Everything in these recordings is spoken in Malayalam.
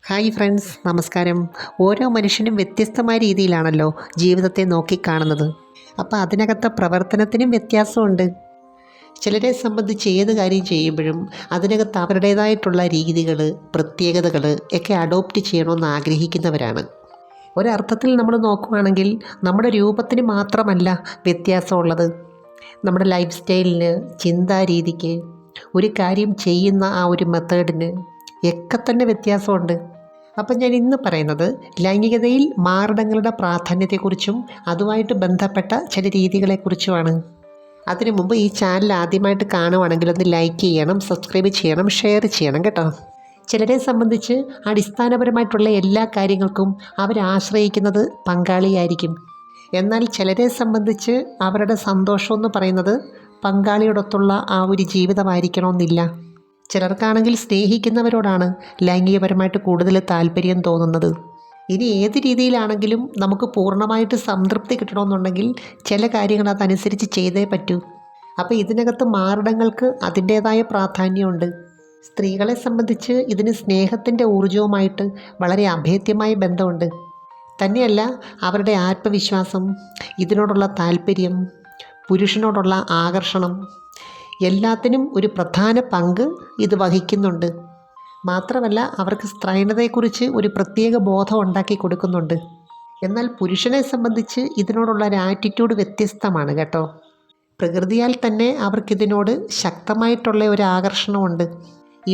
ഹായ് ഫ്രണ്ട്സ്, നമസ്കാരം. ഓരോ മനുഷ്യനും വ്യത്യസ്തമായ രീതിയിലാണല്ലോ ജീവിതത്തെ നോക്കിക്കാണുന്നത്. അപ്പോൾ അതിനകത്തെ പ്രവർത്തനത്തിനും വ്യത്യാസമുണ്ട്. ചിലരെ സംബന്ധിച്ച് ഏത് കാര്യം ചെയ്യുമ്പോഴും അതിനകത്ത് അവരുടേതായിട്ടുള്ള രീതികൾ, പ്രത്യേകതകൾ ഒക്കെ അഡോപ്റ്റ് ചെയ്യണമെന്ന് ആഗ്രഹിക്കുന്നവരാണ്. ഒരർത്ഥത്തിൽ നമ്മൾ നോക്കുകയാണെങ്കിൽ നമ്മുടെ രൂപത്തിന് മാത്രമല്ല വ്യത്യാസമുള്ളത്, നമ്മുടെ ലൈഫ് സ്റ്റൈലിന്, ചിന്താരീതിക്ക്, ഒരു കാര്യം ചെയ്യുന്ന ആ ഒരു മെത്തേഡിന് ഒക്കെ തന്നെ വ്യത്യാസമുണ്ട്. അപ്പം ഞാൻ ഇന്ന് പറയുന്നത് ലൈംഗികതയിൽ മാരടങ്ങളുടെ പ്രാധാന്യത്തെക്കുറിച്ചും അതുമായിട്ട് ബന്ധപ്പെട്ട ചില രീതികളെക്കുറിച്ചുമാണ്. അതിനു മുമ്പ് ഈ ചാനൽ ആദ്യമായിട്ട് കാണുവാണെങ്കിൽ ഒന്ന് ലൈക്ക് ചെയ്യണം, സബ്സ്ക്രൈബ് ചെയ്യണം, ഷെയർ ചെയ്യണം കേട്ടോ. ചിലരെ സംബന്ധിച്ച് അടിസ്ഥാനപരമായിട്ടുള്ള എല്ലാ കാര്യങ്ങൾക്കും അവരാശ്രയിക്കുന്നത് പങ്കാളിയായിരിക്കും. എന്നാൽ ചിലരെ സംബന്ധിച്ച് അവരുടെ സന്തോഷം എന്ന് പറയുന്നത് പങ്കാളിയോടൊത്തുള്ള ആ ഒരു ജീവിതമായിരിക്കണമെന്നില്ല. ചിലർക്കാണെങ്കിൽ സ്നേഹിക്കുന്നവരോടാണ് ലൈംഗികപരമായിട്ട് കൂടുതൽ താല്പര്യം തോന്നുന്നത്. ഇനി ഏത് രീതിയിലാണെങ്കിലും നമുക്ക് പൂർണ്ണമായിട്ട് സംതൃപ്തി കിട്ടണമെന്നുണ്ടെങ്കിൽ ചില കാര്യങ്ങൾ അതനുസരിച്ച് ചെയ്തേ പറ്റൂ. അപ്പോൾ ഇതിനകത്ത് മാരടങ്ങൾക്ക് അതിൻ്റേതായ പ്രാധാന്യമുണ്ട്. സ്ത്രീകളെ സംബന്ധിച്ച് ഇതിന് സ്നേഹത്തിൻ്റെ ഊർജവുമായിട്ട് വളരെ അഭേദ്യമായ ബന്ധമുണ്ട്. തന്നെയല്ല, അവരുടെ ആത്മവിശ്വാസം, ഇതിനോടുള്ള താല്പര്യം, പുരുഷനോടുള്ള ആകർഷണം, എല്ലാത്തിനും ഒരു പ്രധാന പങ്ക് ഇത് വഹിക്കുന്നുണ്ട്. മാത്രമല്ല, അവർക്ക് സ്ത്രൈണതയെക്കുറിച്ച് ഒരു പ്രത്യേക ബോധം ഉണ്ടാക്കി കൊടുക്കുന്നുണ്ട്. എന്നാൽ പുരുഷനെ സംബന്ധിച്ച് ഇതിനോടുള്ള ഒരു ആറ്റിറ്റ്യൂഡ് വ്യത്യസ്തമാണ് കേട്ടോ. പ്രകൃതിയാൽ തന്നെ അവർക്കിതിനോട് ശക്തമായിട്ടുള്ള ഒരു ആകർഷണമുണ്ട്.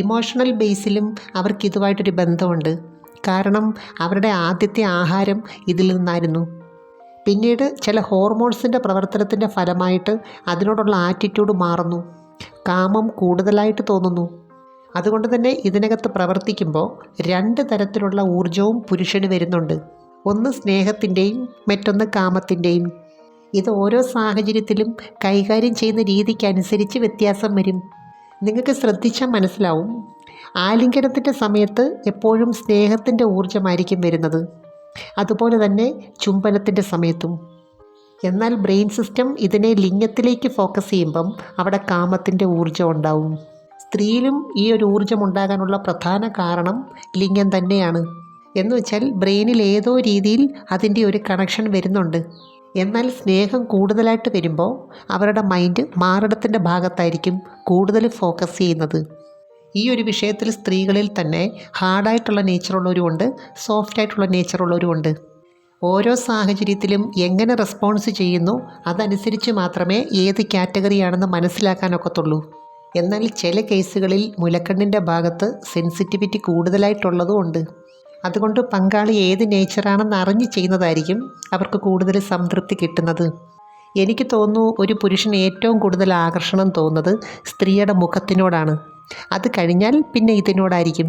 ഇമോഷണൽ ബേസിലും അവർക്കിതുമായിട്ടൊരു ബന്ധമുണ്ട്. കാരണം അവരുടെ ആദ്യത്തെ ആഹാരം ഇതിൽ നിന്നായിരുന്നു. പിന്നീട് ചില ഹോർമോൺസിൻ്റെ പ്രവർത്തനത്തിൻ്റെ ഫലമായിട്ട് അതിനോടുള്ള ആറ്റിറ്റ്യൂഡ് മാറുന്നു, കാമം കൂടുതലായിട്ട് തോന്നുന്നു. അതുകൊണ്ട് തന്നെ ഇതിനകത്ത് പ്രവർത്തിക്കുമ്പോൾ രണ്ട് തരത്തിലുള്ള ഊർജവും പുരുഷന് വരുന്നുണ്ട്. ഒന്ന് സ്നേഹത്തിൻ്റെയും മറ്റൊന്ന് കാമത്തിൻ്റെയും. ഇത് ഓരോ സാഹചര്യത്തിലും കൈകാര്യം ചെയ്യുന്ന രീതിക്കനുസരിച്ച് വ്യത്യാസം വരും. നിങ്ങൾക്ക് ശ്രദ്ധിച്ചാൽ മനസ്സിലാവും, ആലിംഗനത്തിൻ്റെ സമയത്ത് എപ്പോഴും സ്നേഹത്തിൻ്റെ ഊർജ്ജമായിരിക്കും വരുന്നത്, അതുപോലെ തന്നെ ചുംബനത്തിൻ്റെ സമയത്തും. എന്നാൽ ബ്രെയിൻ സിസ്റ്റം ഇതിനെ ലിംഗത്തിലേക്ക് ഫോക്കസ് ചെയ്യുമ്പം അവിടെ കാമത്തിൻ്റെ ഊർജ്ജം ഉണ്ടാവും. സ്ത്രീയിലും ഈ ഒരു ഊർജ്ജം ഉണ്ടാകാനുള്ള പ്രധാന കാരണം ലിംഗം തന്നെയാണ്. എന്ന് വെച്ചാൽ ബ്രെയിനിൽ ഏതോ രീതിയിൽ അതിൻ്റെ ഒരു കണക്ഷൻ വരുന്നുണ്ട്. എന്നാൽ സ്നേഹം കൂടുതലായിട്ട് വരുമ്പോൾ അവരുടെ മൈൻഡ് മാരടത്തിൻ്റെ ഭാഗത്തായിരിക്കും കൂടുതൽ ഫോക്കസ് ചെയ്യുന്നത്. ഈ ഒരു വിഷയത്തിൽ സ്ത്രീകളിൽ തന്നെ ഹാർഡായിട്ടുള്ള നേച്ചറുള്ളവരുമുണ്ട്, സോഫ്റ്റായിട്ടുള്ള നേച്ചറുള്ളവരുമുണ്ട്. ഓരോ സാഹചര്യത്തിലും എങ്ങനെ റെസ്പോൺസ് ചെയ്യുന്നു അതനുസരിച്ച് മാത്രമേ ഏത് കാറ്റഗറിയാണെന്ന് മനസ്സിലാക്കാനൊക്കത്തുള്ളൂ. എന്നാൽ ചില കേസുകളിൽ മുലക്കണ്ണിൻ്റെ ഭാഗത്ത് സെൻസിറ്റിവിറ്റി കൂടുതലായിട്ടുള്ളതുമുണ്ട്. അതുകൊണ്ട് പങ്കാളി ഏത് നേച്ചറാണെന്ന് അറിഞ്ഞ് ചെയ്യുന്നതായിരിക്കും അവർക്ക് കൂടുതൽ സംതൃപ്തി കിട്ടുന്നത്. എനിക്ക് തോന്നുന്നു ഒരു പുരുഷന് ഏറ്റവും കൂടുതൽ ആകർഷണം തോന്നുന്നത് സ്ത്രീയുടെ മുഖത്തിനോടാണ്. അത് കഴിഞ്ഞാൽ പിന്നെ ഇതിനോടായിരിക്കും.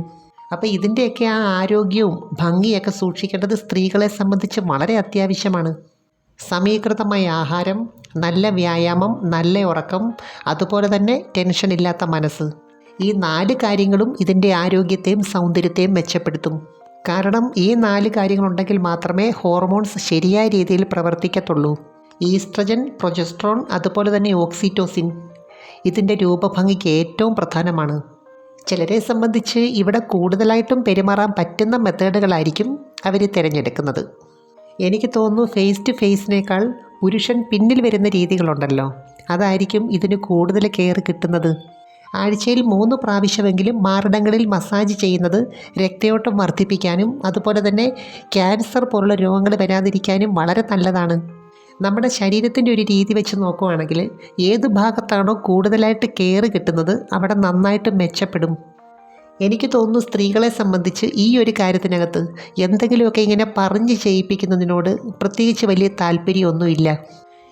അപ്പോൾ ഇതിൻ്റെയൊക്കെ ആ ആരോഗ്യവും ഭംഗിയൊക്കെ സൂക്ഷിക്കേണ്ടത് സ്ത്രീകളെ സംബന്ധിച്ച് വളരെ അത്യാവശ്യമാണ്. സമീകൃതമായ ആഹാരം, നല്ല വ്യായാമം, നല്ല ഉറക്കം, അതുപോലെ തന്നെ ടെൻഷനില്ലാത്ത മനസ്സ്, ഈ 4 കാര്യങ്ങളും ഇതിൻ്റെ ആരോഗ്യത്തെയും സൗന്ദര്യത്തെയും മെച്ചപ്പെടുത്തും. കാരണം ഈ 4 കാര്യങ്ങളുണ്ടെങ്കിൽ മാത്രമേ ഹോർമോൺസ് ശരിയായ രീതിയിൽ പ്രവർത്തിക്കത്തുള്ളൂ. ഈസ്ട്രജൻ, പ്രൊജസ്ട്രോൺ, അതുപോലെ തന്നെ ഓക്സിറ്റോസിൻ ഇതിൻ്റെ രൂപഭംഗിക്ക് ഏറ്റവും പ്രധാനമാണ്. ചിലരെ സംബന്ധിച്ച് ഇവിടെ കൂടുതലായിട്ടും പെരുമാറാൻ പറ്റുന്ന മെത്തേഡുകളായിരിക്കും അവർ തിരഞ്ഞെടുക്കുന്നത്. എനിക്ക് തോന്നുന്നു ഫേസ് ടു ഫേസിനേക്കാൾ പുരുഷൻ പിന്നിൽ വരുന്ന രീതികളുണ്ടല്ലോ, അതായിരിക്കും ഇതിന് കൂടുതൽ കെയർ കിട്ടുന്നത്. ആഴ്ചയിൽ 3 പ്രാവശ്യമെങ്കിലും മാരടങ്ങളിൽ മസാജ് ചെയ്യുന്നത് രക്തയോട്ടം വർദ്ധിപ്പിക്കാനും അതുപോലെ തന്നെ ക്യാൻസർ പോലുള്ള രോഗങ്ങൾ വരാതിരിക്കാനും വളരെ നല്ലതാണ്. നമ്മുടെ ശരീരത്തിൻ്റെ ഒരു രീതി വെച്ച് നോക്കുകയാണെങ്കിൽ ഏത് ഭാഗത്താണോ കൂടുതലായിട്ട് കെയർ കിട്ടുന്നത് അവിടെ നന്നായിട്ട് മെച്ചപ്പെടും. എനിക്ക് തോന്നുന്നു സ്ത്രീകളെ സംബന്ധിച്ച് ഈ ഒരു കാര്യത്തിനകത്ത് എന്തെങ്കിലുമൊക്കെ ഇങ്ങനെ പറഞ്ഞ് ചെയ്യിപ്പിക്കുന്നതിനോട് പ്രത്യേകിച്ച് വലിയ താല്പര്യമൊന്നുമില്ല.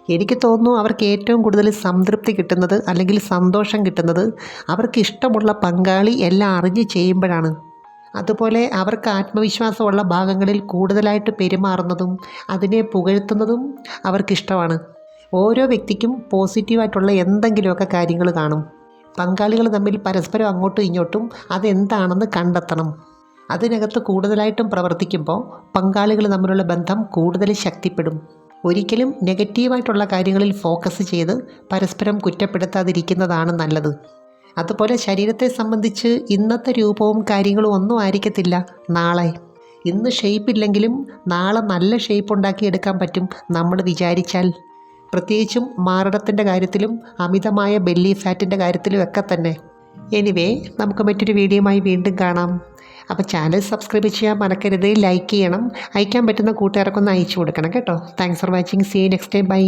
എനിക്ക് തോന്നുന്നു അവർക്ക് ഏറ്റവും കൂടുതൽ സംതൃപ്തി കിട്ടുന്നത് അല്ലെങ്കിൽ സന്തോഷം കിട്ടുന്നത് അവർക്ക് ഇഷ്ടമുള്ള പങ്കാളി എല്ലാം അറിഞ്ഞ് ചെയ്യുമ്പോഴാണ്. അതുപോലെ അവർക്ക് ആത്മവിശ്വാസമുള്ള ഭാഗങ്ങളിൽ കൂടുതലായിട്ട് പെരുമാറുന്നതും അതിനെ പുകഴ്ത്തുന്നതും അവർക്കിഷ്ടമാണ്. ഓരോ വ്യക്തിക്കും പോസിറ്റീവായിട്ടുള്ള എന്തെങ്കിലുമൊക്കെ കാര്യങ്ങൾ കാണും. പങ്കാളികൾ തമ്മിൽ പരസ്പരം അങ്ങോട്ടും ഇങ്ങോട്ടും അതെന്താണെന്ന് കണ്ടെത്തണം. അതിനകത്ത് കൂടുതലായിട്ടും പ്രവർത്തിക്കുമ്പോൾ പങ്കാളികൾ തമ്മിലുള്ള ബന്ധം കൂടുതൽ ശക്തിപ്പെടും. ഒരിക്കലും നെഗറ്റീവായിട്ടുള്ള കാര്യങ്ങളിൽ ഫോക്കസ് ചെയ്ത് പരസ്പരം കുറ്റപ്പെടുത്താതിരിക്കുന്നതാണ് നല്ലത്. അതുപോലെ ശരീരത്തെ സംബന്ധിച്ച് ഇന്നത്തെ രൂപവും കാര്യങ്ങളും ഒന്നും ആയിരിക്കത്തില്ല നാളെ. ഇന്ന് ഷേപ്പില്ലെങ്കിലും നാളെ നല്ല ഷേപ്പ് ഉണ്ടാക്കിയെടുക്കാൻ പറ്റും നമ്മൾ വിചാരിച്ചാൽ. പ്രത്യേകിച്ചും മാറിടത്തിൻ്റെ കാര്യത്തിലും അമിതമായ ബെല്ലി ഫാറ്റിൻ്റെ കാര്യത്തിലും ഒക്കെ തന്നെ. എനിവേ, നമുക്ക് മറ്റൊരു വീഡിയോയുമായി വീണ്ടും കാണാം. അപ്പോൾ ചാനൽ സബ്സ്ക്രൈബ് ചെയ്യാൻ മറക്കരുത്, ലൈക്ക് ചെയ്യണം, അയക്കാൻ പറ്റുന്ന കൂട്ടുകാർക്കൊന്ന് അയച്ചു കൊടുക്കണം കേട്ടോ. Thanks for watching. See you next time. By.